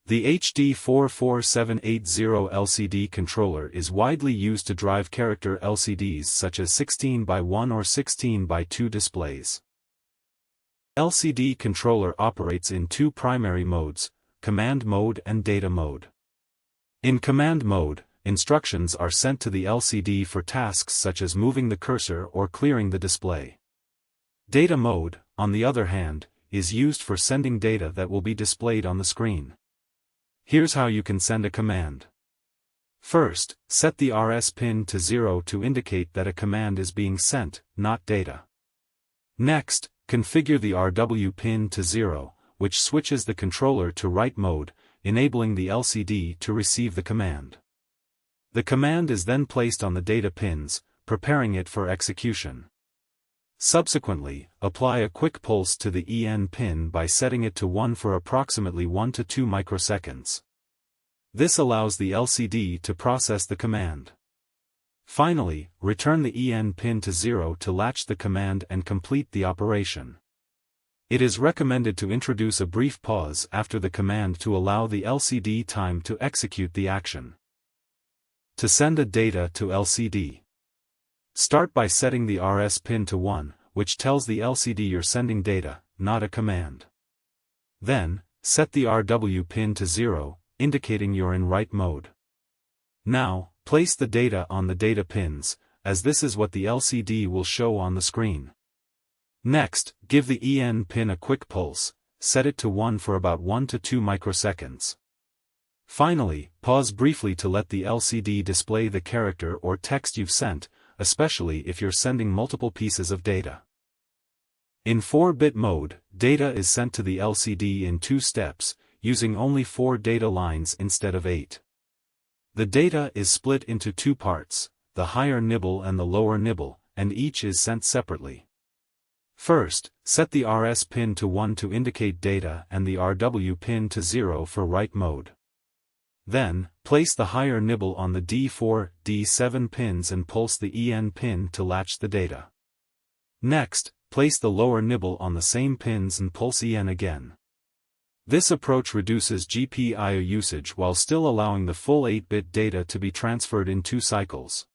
The HD44780 LCD controller is widely used to drive character LCDs such as 16:1 or 16:2 displays. LCD controller operates in two primary modes, command mode and data mode. In command mode, instructions are sent to the LCD for tasks such as moving the cursor or clearing the display. Data mode, on the other hand, is used for sending data that will be displayed on the screen. Here's how you can send a command. First, set the RS pin to 0 to indicate that a command is being sent, not data. Next, configure the RW pin to 0, which switches the controller to write mode, enabling the LCD to receive the command. The command is then placed on the data pins, preparing it for execution. Subsequently, apply a quick pulse to the EN pin by setting it to 1 for approximately 1 to 2 microseconds. This allows the LCD to process the command. Finally, return the EN pin to 0 to latch the command and complete the operation. It is recommended to introduce a brief pause after the command to allow the LCD time to execute the action. To send a data to LCD. Start by setting the RS pin to 1, which tells the LCD you're sending data, not a command. Then, set the RW pin to 0, indicating you're in write mode. Now, place the data on the data pins, as this is what the LCD will show on the screen. Next, give the EN pin a quick pulse, set it to 1 for about 1 to 2 microseconds. Finally, pause briefly to let the LCD display the character or text you've sent, especially if you're sending multiple pieces of data. In 4-bit mode, data is sent to the LCD in 2 steps, using only 4 data lines instead of 8. The data is split into 2 parts, the higher nibble and the lower nibble, and each is sent separately. First, set the RS pin to 1 to indicate data and the RW pin to 0 for write mode. Then, place the higher nibble on the D4, D7 pins and pulse the EN pin to latch the data. Next, place the lower nibble on the same pins and pulse EN again. This approach reduces GPIO usage while still allowing the full 8-bit data to be transferred in 2 cycles.